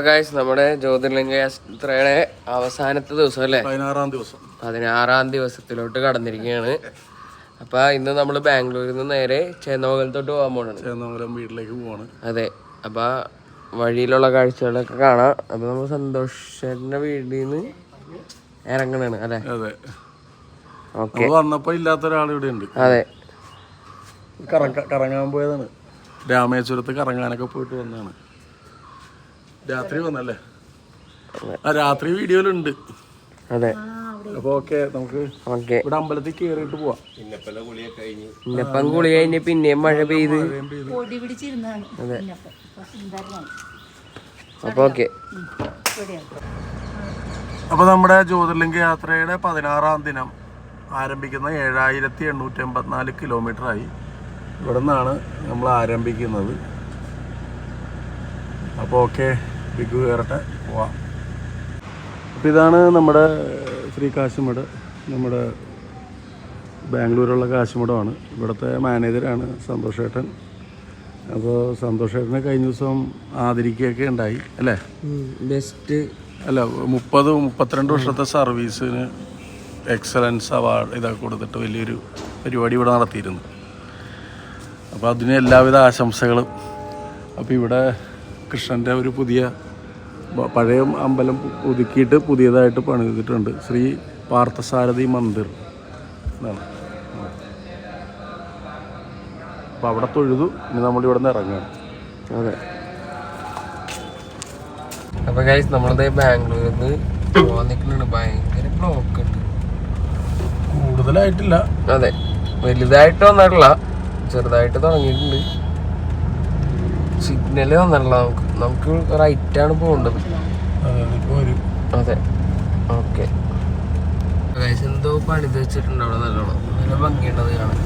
Guys, നമ്മുടെ ജ്യോതിർലിംഗ യാത്രയുടെ അവസാനത്തെ ദിവസം അല്ലേ, 16-ാം ദിവസത്തിലോട്ട് കടന്നിരിക്കുകയാണ്. അപ്പൊ ഇന്ന് നമ്മൾ ബാംഗ്ലൂരിൽ നിന്ന് നേരെ ചേന്നമംഗലത്തോട്ട് പോകാൻ പോകണം. ചേന്നമംഗലം വീട്ടിലേക്ക് പോവാണ്. അതെ, അപ്പൊ വഴിയിലുള്ള കാഴ്ചകളൊക്കെ കാണാം. അപ്പൊ നമ്മൾ സന്തോഷന്റെ വീട്ടിൽ നിന്ന് ഇറങ്ങണാണ് അല്ലെ. ഓക്കെ, വന്നപ്പോ ഇല്ലാത്ത ഒരാളിവിടെ ഉണ്ട്. അതെ, കറങ്ങാൻ പോയതാണ്. രാമേശ്വരത്ത് കറങ്ങാനൊക്കെ പോയിട്ട് വന്നതാണ്. രാത്രി വന്നല്ലേ, രാത്രി വീഡിയോയിലുണ്ട്. അതെ, അപ്പൊ ഓക്കെ, നമുക്ക് ഇവിടെ അമ്പലത്തിൽ കേറിയിട്ട് പോവാം. ഇന്നപ്പം കുളി കഴിഞ്ഞ് പിന്നെയും മഴ പെയ്ത്. അതെ, അപ്പൊ ഓക്കെ. അപ്പൊ നമ്മുടെ ജ്യോതിർലിംഗ യാത്രയുടെ 16-ാം ദിനം ആരംഭിക്കുന്ന 7884 കിലോമീറ്റർ ആയി. ഇവിടെ നിന്നാണ് നമ്മൾ ആരംഭിക്കുന്നത്. അപ്പോൾ ഓക്കെ, ബിഗ് കയറട്ടെ, പോവാം. അപ്പോൾ ഇതാണ് നമ്മുടെ ശ്രീ കാശിമഠ്, നമ്മുടെ ബാംഗ്ലൂരുള്ള കാശിമഠമാണ്. ഇവിടുത്തെ മാനേജറാണ് സന്തോഷേട്ടൻ. അപ്പോൾ സന്തോഷേട്ടനെ കഴിഞ്ഞ ദിവസം ആദരിക്കുകയൊക്കെ ഉണ്ടായി അല്ലേ. ബെസ്റ്റ് അല്ല, 32 വർഷത്തെ സർവീസിന് എക്സലൻസ് അവാർഡ് ഇതൊക്കെ കൊടുത്തിട്ട് വലിയൊരു പരിപാടി ഇവിടെ നടത്തിയിരുന്നു. അപ്പോൾ അതിന് എല്ലാവിധ ആശംസകളും. അപ്പോൾ ഇവിടെ കൃഷ്ണൻ്റെ ഒരു പുതിയ പഴയ അമ്പലം പുതുക്കിയിട്ട് പുതിയതായിട്ട് പണിതിട്ടുണ്ട്. ശ്രീ പാർത്ഥസാരഥി മന്ദിർ എന്നാണ്. അപ്പോൾ അവിടെ തൊഴുതു. ഇനി നമ്മളിവിടെ നിന്ന് ഇറങ്ങുകയാണ്. അതെ, അപ്പോൾ ഗൈസ്, നമ്മളത് ബാംഗ്ലൂരിൽ നിന്ന് പോകാൻ നിൽക്കുന്നുണ്ട്. ഭയങ്കര ബ്ലോക്ക് ഉണ്ട്. കൂടുതലായിട്ടില്ല. അതെ, വലുതായിട്ട് വന്നിട്ടില്ല, ചെറുതായിട്ട് തുടങ്ങിയിട്ടുണ്ട്. സിഗ്നല് വന്നിട്ടില്ല. നമുക്ക് റൈറ്റാണ് പോകേണ്ടത്. അതെ, ഓക്കെ. എന്തോ പണിത് വെച്ചിട്ടുണ്ട് അവിടെ. നല്ലോണം നല്ല ഭംഗിയുണ്ടത് കാണാൻ.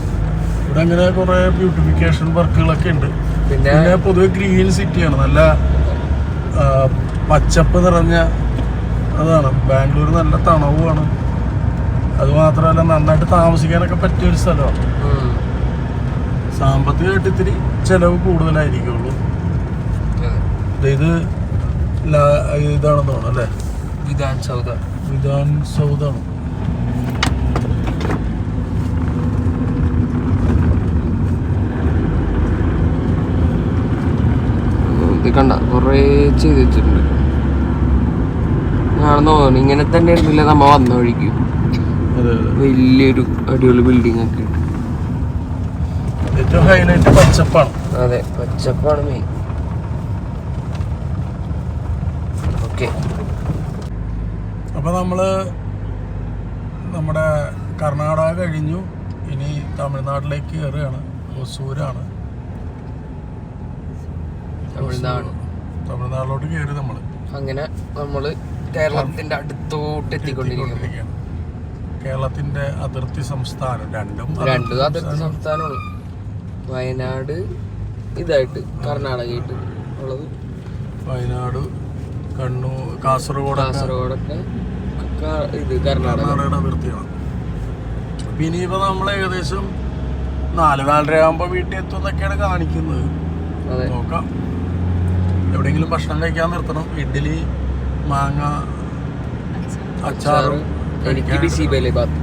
ഇവിടെ അങ്ങനെ കുറെ ബ്യൂട്ടിഫിക്കേഷൻ വർക്കുകളൊക്കെ ഉണ്ട്. പിന്നെ പൊതുവെ ഗ്രീൻ സിറ്റിയാണ്, നല്ല പച്ചപ്പ് നിറഞ്ഞ അതാണ്. ബാംഗ്ലൂർ നല്ല തണവുമാണ്. അതുമാത്രമല്ല നന്നായിട്ട് താമസിക്കാനൊക്കെ പറ്റിയൊരു സ്ഥലമാണ്. സാമ്പത്തികമായിട്ട് ഇത്തിരി ചെലവ് കൂടുതലായിരിക്കുള്ളൂ. ഇത് ഇതാണെന്ന് തോന്നുന്നു അല്ലേ, വിധാൻ സൗദാണ്. ഇത് കണ്ട കുറേ ചെയ്ത് വെച്ചിട്ടുണ്ട്. കാണുന്ന തോന്നുന്നു ഇങ്ങനെ തന്നെ ഇരുന്നില്ല നമ്മ വന്ന വഴിക്ക്. വലിയൊരു അടിപൊളി ബിൽഡിംഗ് ഒക്കെ ഉണ്ട്. ഏറ്റവും ഹൈലൈറ്റ് പച്ചപ്പാണ്. അതെ, പച്ചപ്പാണ് മെയിൻ. ഓക്കെ, അപ്പോൾ നമ്മള് നമ്മുടെ കർണാടക കഴിഞ്ഞു. ഇനി തമിഴ്നാട്ടിലേക്ക് കയറുകയാണ്. ഒസൂരാണ് തമിഴ്നാട്ടിലോട്ട് കയറി. അങ്ങനെ നമ്മള് കേരളത്തിന്റെ അടുത്തോട്ട് എത്തിക്കൊണ്ടിരിക്കുകയാണ്. കേരളത്തിന്റെ അതിർത്തി സംസ്ഥാനം രണ്ടും അതിർത്തി സംസ്ഥാനമാണ്. വയനാട് ഇതായിട്ട് കർണാടകയായിട്ട് ഉള്ളത്. വയനാട്, കണ്ണൂർ, കാസർഗോഡൊക്കെ ഇത് കർണാടകയുടെ അതിർത്തിയാണ്. പിന്നെ ഇപ്പൊ നമ്മൾ ഏകദേശം 4-4:30 ആകുമ്പോ വീട്ടിൽ എത്തും എന്നൊക്കെയാണ് കാണിക്കുന്നത്. നോക്കാം, എവിടെയെങ്കിലും ഭക്ഷണം കഴിക്കാൻ നിർത്തണം. ഇഡ്ഡലി, മാങ്ങ അച്ചാറും ബിസി ബേലെ ബാത്ത്.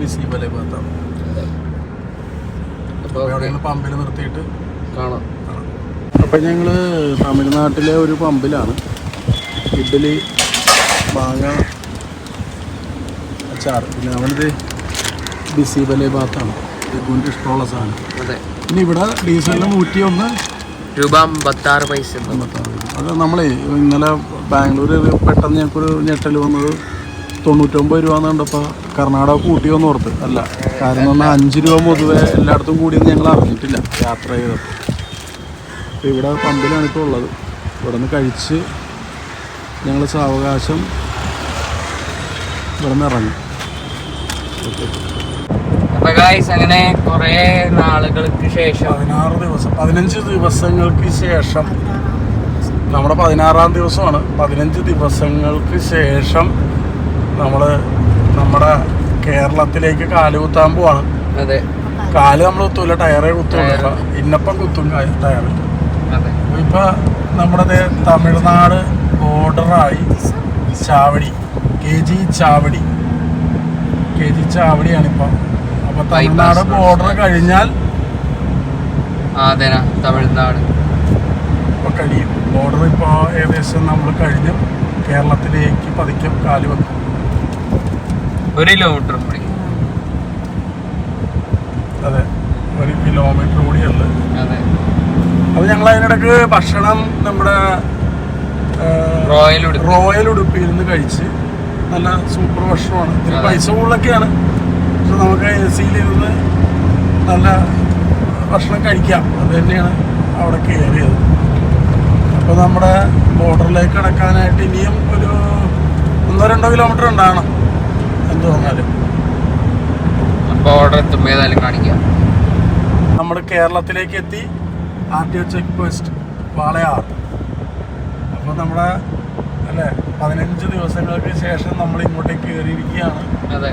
ബിസി ബേലെ ബാത്താണ്. എവിടെയെങ്കിലും പമ്പിൽ നിർത്തിയിട്ട് കാണാം. അപ്പം ഞങ്ങൾ തമിഴ്നാട്ടിലെ ഒരു പമ്പിലാണ്. ഇഡ്ഡലി, മാങ്ങ അച്ചാർ, പിന്നെ അവനത് ബിസി ബേലെ ബാത്താണ്. ഇതിൻ്റെ ഇഷ്ടമുള്ള സാധനം. പിന്നെ ഇവിടെ ഡീസലിന് 101 രൂപ 56 പൈസ. അത് നമ്മളെ ഇന്നലെ ബാംഗ്ലൂർ പെട്ടെന്ന് ഞങ്ങൾക്കൊരു ഞെട്ടൽ വന്നത് 99 രൂപ എന്ന് കണ്ടപ്പോൾ കർണാടക കൂട്ടിയോന്ന് ഓർത്ത്. അല്ല, കാരണം പറഞ്ഞാൽ 5 രൂപ പൊതുവെ എല്ലായിടത്തും കൂടിയെന്ന് ഞങ്ങൾ അറിഞ്ഞിട്ടില്ല യാത്ര ചെയ്തപ്പോൾ. അപ്പോൾ ഇവിടെ പമ്പിലാണ് ഇപ്പോൾ ഉള്ളത്. ഇവിടെ നിന്ന് കഴിച്ച് ഞങ്ങൾ സാവകാശം ഇവിടെ നിന്ന് ഇറങ്ങി. അങ്ങനെ കുറേ നാളുകൾക്ക് ശേഷം 15 ദിവസങ്ങൾക്ക് ശേഷം നമ്മുടെ 16-ാം ദിവസമാണ്. 15 ദിവസങ്ങൾക്ക് ശേഷം നമ്മൾ നമ്മുടെ കേരളത്തിലേക്ക് കാല് കുത്താൻ പോവാണ്. അതെ, കാല് നമ്മൾ കുത്തൂല, ടയറേ കുത്തൂല. ഇന്നപ്പം കുത്തും ടയർ. ഇപ്പൊ നമ്മുടെ തമിഴ്നാട് ബോർഡറായി ചാവടി KG ചാവടിയാണിപ്പോ. അപ്പൊ തമിഴ്നാട് ബോർഡർ കഴിഞ്ഞാൽ തമിഴ്നാട് ഇപ്പൊ കഴിയും. ബോർഡർ ഇപ്പൊ ഏകദേശം നമ്മൾ കഴിഞ്ഞു. കേരളത്തിലേക്ക് പതിക്കെ കാല് വെക്കും. 1 കിലോമീറ്റർ കൂടി. അതെ, 1 കിലോമീറ്റർ കൂടിയുള്ളു. അതെ. അപ്പൊ ഞങ്ങൾ അതിനിടക്ക് ഭക്ഷണം നമ്മുടെ റോയൽ ഉടുപ്പിയിൽ നിന്ന് കഴിച്ച് നല്ല സൂപ്പർ ഭക്ഷണമാണ്. ഇതിന് പൈസ കൂടുതലൊക്കെയാണ്, പക്ഷെ നമുക്ക് AC-ലിരുന്ന് നല്ല ഭക്ഷണം കഴിക്കാം. അത് തന്നെയാണ് അവിടെ കയറിയത്. അപ്പോൾ നമ്മുടെ ബോർഡറിലേക്ക് കടക്കാനായിട്ട് ഇനിയും ഒരു 1-2 കിലോമീറ്റർ ഉണ്ടാകണം എന്ന് പറഞ്ഞാലും. ബോർഡർ എത്തുമ്പോൾ ഏതായാലും കാണിക്കാം. നമ്മൾ കേരളത്തിലേക്ക് എത്തി. RTO check post Walayar. അപ്പോൾ നമ്മുടെ 15 ദിവസങ്ങൾക്ക് ശേഷം നമ്മൾ ഇങ്ങോട്ടേക്ക് കയറിയിരിക്കുകയാണ്. അതെ.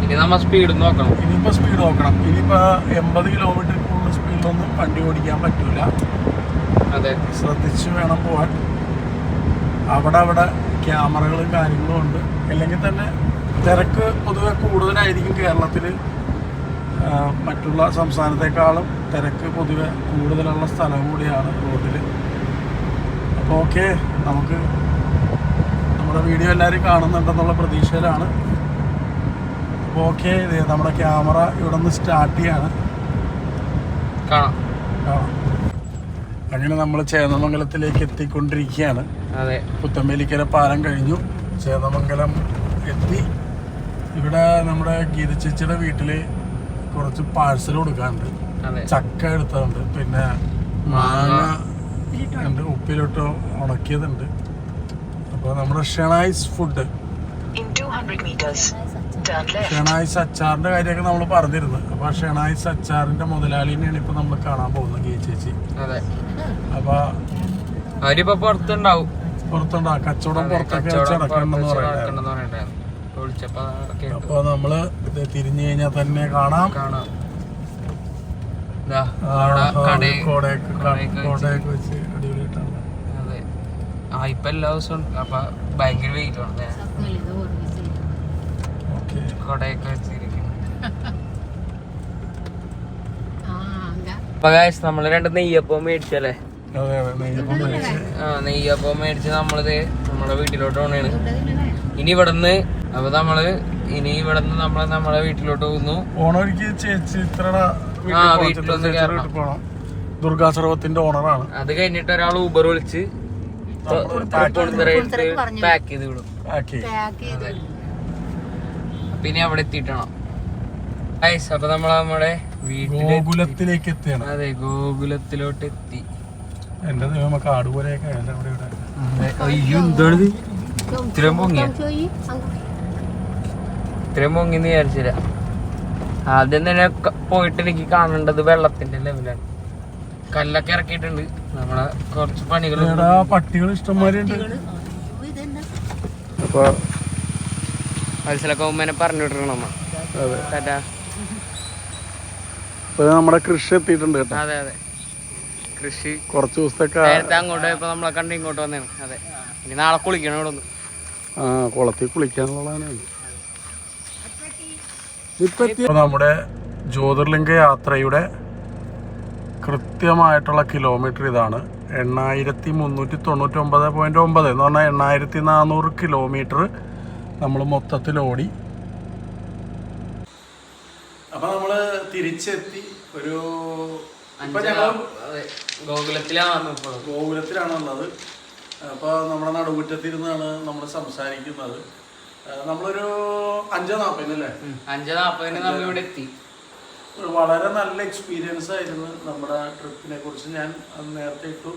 ഇനി നമ്മൾ സ്പീഡ് നോക്കണം. ഇനിയിപ്പോൾ സ്പീഡ് നോക്കണം. ഇനിയിപ്പോൾ 80 കിലോമീറ്റർ കൂടുതൽ സ്പീഡിലൊന്നും വണ്ടി ഓടിക്കാൻ പറ്റൂല. അതെ, ശ്രദ്ധിച്ച് വേണം പോകാൻ. അവിടെ ക്യാമറകളും കാര്യങ്ങളും ഉണ്ട്. അല്ലെങ്കിൽ തന്നെ തിരക്ക് പൊതുവെ കൂടുതലായിരിക്കും കേരളത്തിൽ. മറ്റുള്ള സംസ്ഥാനത്തെക്കാളും തിരക്ക് പൊതുവെ കൂടുതലുള്ള സ്ഥലം കൂടിയാണ് റോഡിൽ. അപ്പോൾ ഓക്കെ, നമുക്ക് നമ്മുടെ വീഡിയോ എല്ലാവരും കാണുന്നുണ്ടെന്നുള്ള പ്രതീക്ഷയിലാണ്. അപ്പോൾ ഓക്കെ, നമ്മുടെ ക്യാമറ ഇവിടെ നിന്ന് സ്റ്റാർട്ട് ചെയ്യാണ്. കാണാം. അങ്ങനെ നമ്മൾ ചേന്നമംഗലത്തിലേക്ക് എത്തിക്കൊണ്ടിരിക്കുകയാണ്. അതെ. പുത്തമ്പേലിക്കര പാലം കഴിഞ്ഞു, ചേന്നമംഗലം എത്തി. ഇവിടെ നമ്മുടെ ഗീത ചേച്ചിയുടെ വീട്ടിൽ കുറച്ച് പാഴ്സൽ കൊടുക്കാനുണ്ട്. ചക്ക എടുത്തതുണ്ട്, പിന്നെ മാങ്ങ ഉണ്ട്, ഉപ്പിലിട്ട് ഉണക്കിയതുണ്ട്. അപ്പോൾ നമ്മുടെ ഷെണായിസ് ഫുഡ്, ഷെണായിസ് അച്ചാറിന്റെ കാര്യമൊക്കെ നമ്മൾ പറഞ്ഞിരുന്നു. അപ്പൊ ഷെണായിസ് അച്ചാറിന്റെ മുതലാളിനെയാണ് ഇപ്പൊ നമ്മൾ കാണാൻ പോകുന്നത്, ഗീത ചേച്ചി. അപ്പൊ അവരിപ്പോ പുറത്തുണ്ടാവും. കച്ചവടം പുറത്തൊക്കെ നടക്കണമെന്ന് പറയുന്നത്. അപ്പൊ നമ്മള് തിരിഞ്ഞു കഴിഞ്ഞാൽ തന്നെ കാണാം. കോടയൊക്കെ വെച്ച് അടിപൊളിയായിട്ടാണ്. ഇപ്പൊ എല്ലാ ദിവസവും അപ്പൊ ഭയങ്കര വെയിലാണ്. കൊടയൊക്കെ വെച്ചിരിക്കുന്നു. നമ്മള് 2 നെയ്യപ്പം മേടിച്ചല്ലേ? നെയ്യപ്പം മേടിച്ച് നമ്മളിത് നമ്മളെ വീട്ടിലോട്ട് പോണേണ്. ഇനി ഇവിടുന്ന് നമ്മളെ വീട്ടിലോട്ട് പോകുന്നു. ദുർഗാസർവത്തിന്റെ ഓണറാണ്. അത് കഴിഞ്ഞിട്ട് ഒരാൾ ഊബർ വിളിച്ച് പാക്ക് ചെയ്ത് വിടും. പിന്നെ അവിടെ എത്തിയിട്ടാണോ? അപ്പൊ നമ്മുടെ ഗോകുലത്തിലേക്ക് എത്തിയാണ്. അതെ, ഗോകുലത്തിലോട്ട് എത്തി. എന്റെ ദൈവം കാട് പോലെയൊക്കെ എന്താണിത് ഇത്രയും പൊങ്ങിന്ന് വിചാരിച്ചില്ല. ആദ്യം തന്നെ പോയിട്ട് എനിക്ക് കാണേണ്ടത് വെള്ളത്തിന്റെ ലെവലാണ്. കല്ലൊക്കെ ഇറക്കിയിട്ടുണ്ട്. നമ്മളെ കുറച്ച് പണികൾ, പട്ടികൾ ഇഷ്ടംമാരുണ്ട്. അപ്പൊ മനസ്സിലൊക്കെ ഉമ്മനെ പറഞ്ഞു വിട്ടിരണം. നമ്മുടെ കൃഷി എത്തിയിട്ടുണ്ട് കേട്ടോ. അതെ അതെ, കൃഷി കുറച്ച് ദിവസത്തേക്ക് നേരത്തെ അങ്ങോട്ട് പോയപ്പോ നമ്മളെ കണ്ട് ഇങ്ങോട്ട് വന്നേണ്. അതെ, ഇനി നാളെ കുളിക്കണം ഇവിടെ ഒന്ന്. കുളത്തിൽ കുളിക്കാനുള്ളതാണ്. ഇപ്പൊ നമ്മുടെ ജ്യോതിർലിംഗ യാത്രയുടെ കൃത്യമായിട്ടുള്ള കിലോമീറ്റർ ഇതാണ്. 8399.9 എന്ന് പറഞ്ഞാൽ 8400 കിലോമീറ്റർ നമ്മൾ മൊത്തത്തിൽ ഓടി. അപ്പൊ നമ്മള് തിരിച്ചെത്തി. ഒരു ഗോകുലത്തിലാണുള്ളത്. അപ്പോൾ നമ്മുടെ നടുമുറ്റത്തിരുന്നാണ് നമ്മൾ സംസാരിക്കുന്നത്. നമ്മളൊരു 5:40 അല്ലേ? 5:40 നമ്മളിവിടെ എത്തി. വളരെ നല്ല എക്സ്പീരിയൻസ് ആയിരുന്നു നമ്മുടെ ട്രിപ്പിനെ കുറിച്ച്. ഞാൻ നേരത്തെ ഇട്ടു.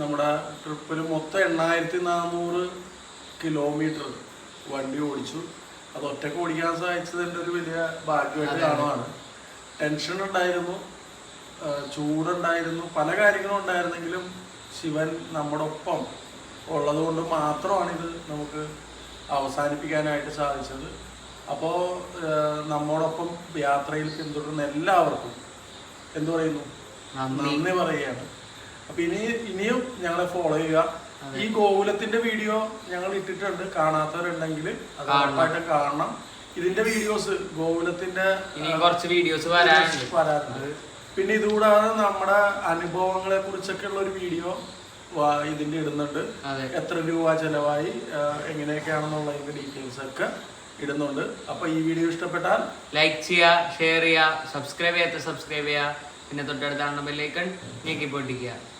നമ്മുടെ ട്രിപ്പിൽ മൊത്തം 8400 കിലോമീറ്റർ വണ്ടി ഓടിച്ചു. അത് ഒറ്റയ്ക്ക് ഓടിക്കാൻ സാധിച്ചത് എൻ്റെ ഒരു വലിയ ഭാഗ്യമായിട്ട് കാണുവാണ്. ടെൻഷൻ ഉണ്ടായിരുന്നു, ചൂടുണ്ടായിരുന്നു, പല കാര്യങ്ങളും ഉണ്ടായിരുന്നെങ്കിലും ശിവൻ നമ്മുടെ ഒപ്പം ഉള്ളത് കൊണ്ട് മാത്രമാണ് ഇത് നമുക്ക് അവസാനിപ്പിക്കാനായിട്ട് സാധിച്ചത്. അപ്പോൾ നമ്മോടൊപ്പം യാത്രയിൽ പിന്തുടരുന്ന എല്ലാവർക്കും എന്തു പറയുന്നു, നന്ദി പറയുകയാണ്. അപ്പൊ ഇനിയും ഞങ്ങളെ ഫോളോ ചെയ്യുക. ഈ ഗോകുലത്തിന്റെ വീഡിയോ ഞങ്ങൾ ഇട്ടിട്ടുണ്ട്, കാണാത്തവരുണ്ടെങ്കിൽ അത് ഉറപ്പായിട്ട് കാണണം. ഇതിന്റെ വീഡിയോസ് ഗോകുലത്തിന്റെ കുറച്ച് വീഡിയോസ് വരാറുണ്ട്. പിന്നെ ഇതുകൂടാതെ നമ്മുടെ അനുഭവങ്ങളെ കുറിച്ചൊക്കെ ഉള്ള ഒരു വീഡിയോ ഇതിന്റെ ഇടുന്നുണ്ട്. എത്ര രൂപ ചെലവായി, എങ്ങനെയൊക്കെയാണെന്നുള്ളതിന്റെ ഡീറ്റെയിൽസ് ഒക്കെ ഇടുന്നുണ്ട്. അപ്പൊ ഈ വീഡിയോ ഇഷ്ടപ്പെട്ടാൽ ലൈക്ക് ചെയ്യുക, ഷെയർ ചെയ്യുക, സബ്സ്ക്രൈബ് ചെയ്യാത്ത സബ്സ്ക്രൈബ് ചെയ്യുക, പിന്നെ തൊട്ടടുത്ത ബെല്ലൈക്കൺ ഞെക്കി പൊട്ടിക്കുക.